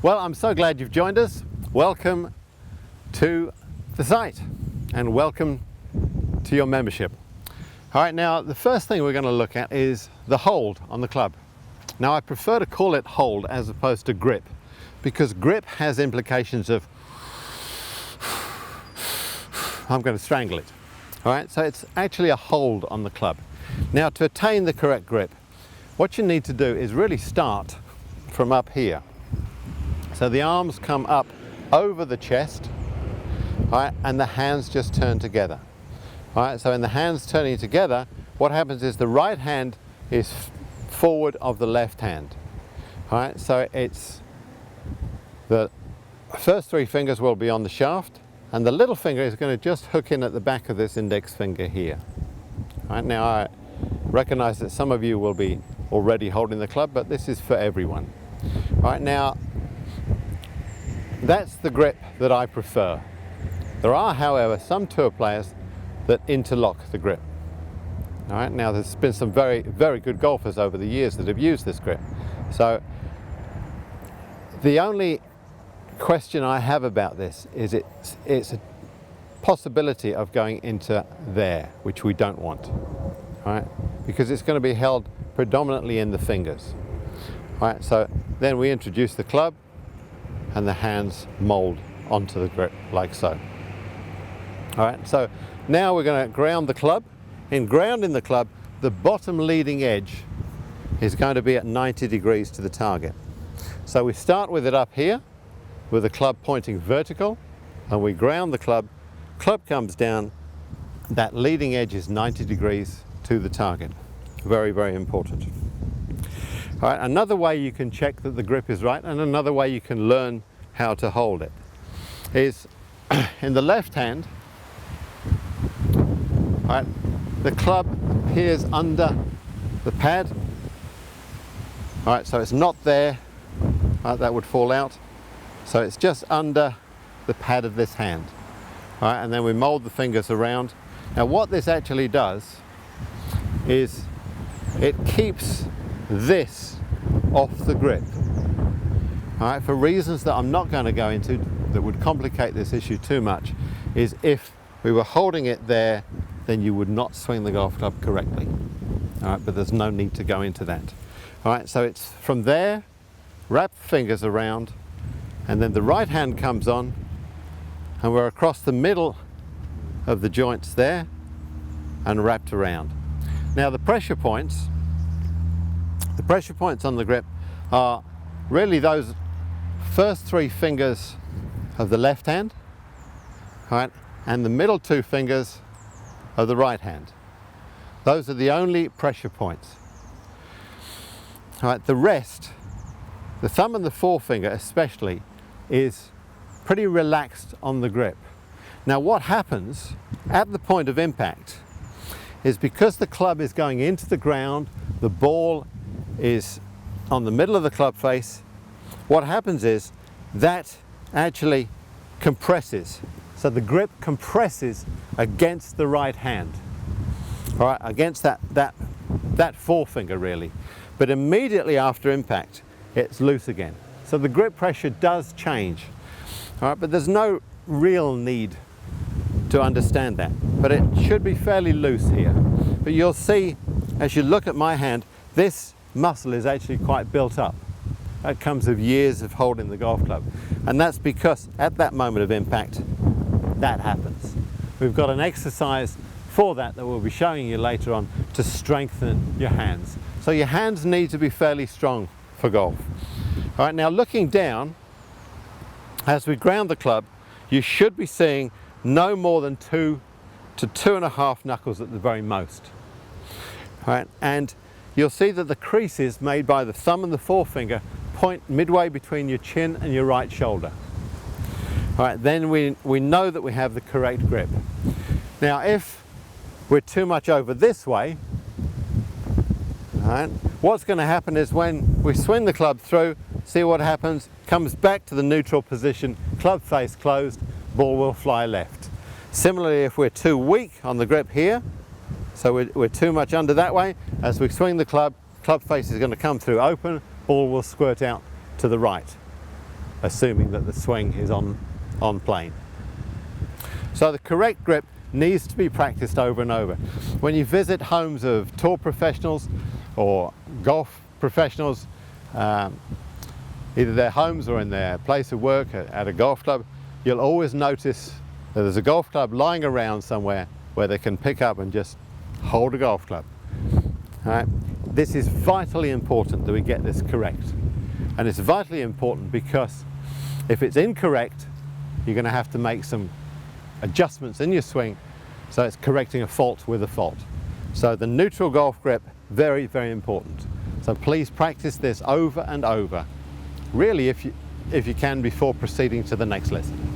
Well, I'm so glad you've joined us. Welcome to the site and welcome to your membership. All right, now the first thing we're going to look at is the hold on the club. Now I prefer to call it hold as opposed to grip, because grip has implications of I'm going to strangle it. All right, so it's actually a hold on the club. Now to attain the correct grip, what you need to do is really start from up here. So the arms come up over the chest, all right, and the hands just turn together. All right, so in the hands turning together, what happens is the right hand is forward of the left hand. All right, so it's the first three fingers will be on the shaft, and the little finger is going to just hook in at the back of this index finger here. All right, now I recognize that some of you will be already holding the club, but this is for everyone. All right, now that's the grip that I prefer. There are, however, some tour players that interlock the grip. All right, now there's been some very, very good golfers over the years that have used this grip. So the only question I have about this is it's a possibility of going into there, which we don't want, right? Because it's going to be held predominantly in the fingers. All right, so then we introduce the club and the hands mold onto the grip like so. All right, so now we're going to ground the club. In grounding the club, the bottom leading edge is going to be at 90 degrees to the target. So we start with it up here, with the club pointing vertical, and we ground the club. Club comes down, that leading edge is 90 degrees to the target. Very, very important. All right, another way you can check that the grip is right, and another way you can learn how to hold it, is in the left hand, all right, the club appears under the pad. All right, so it's not there, right, that would fall out. So it's just under the pad of this hand. All right, and then we mold the fingers around. Now what this actually does is it keeps this off the grip. All right, for reasons that I'm not going to go into that would complicate this issue too much, is if we were holding it there, then you would not swing the golf club correctly. All right, but there's no need to go into that. All right, so it's from there, wrap the fingers around, and then the right hand comes on, and we're across the middle of the joints there and wrapped around. Now the pressure points on the grip are really those first three fingers of the left hand, all right, and the middle two fingers of the right hand. Those are the only pressure points. All right, the rest, the thumb and the forefinger especially, is pretty relaxed on the grip. Now what happens at the point of impact is, because the club is going into the ground, the ball is on the middle of the club face, what happens is that actually compresses. So the grip compresses against the right hand, all right, against that forefinger really. But immediately after impact, it's loose again. So the grip pressure does change, all right, but there's no real need to understand that. But it should be fairly loose here. But you'll see, as you look at my hand, this muscle is actually quite built up. That comes of years of holding the golf club. And that's because at that moment of impact, that happens. We've got an exercise for that we'll be showing you later on to strengthen your hands. So your hands need to be fairly strong for golf. All right, now looking down, as we ground the club, you should be seeing no more than 2 to 2.5 knuckles at the very most. All right, and you'll see that the creases made by the thumb and the forefinger point midway between your chin and your right shoulder. All right, then we know that we have the correct grip. Now if we're too much over this way, all right, what's going to happen is when we swing the club through, see what happens, comes back to the neutral position, club face closed, ball will fly left. Similarly, if we're too weak on the grip here, so we're too much under that way, as we swing the club, club face is going to come through open, ball will squirt out to the right. assuming that the swing is on plane. So the correct grip needs to be practiced over and over. When you visit homes of tour professionals or golf professionals, either their homes or in their place of work at a golf club, you'll always notice that there's a golf club lying around somewhere where they can pick up and just hold a golf club. All right? This is vitally important that we get this correct. And it's vitally important because if it's incorrect, you're going to have to make some adjustments in your swing, so it's correcting a fault with a fault. So the neutral golf grip, very, very important. So please practice this over and over, really if you can, before proceeding to the next lesson.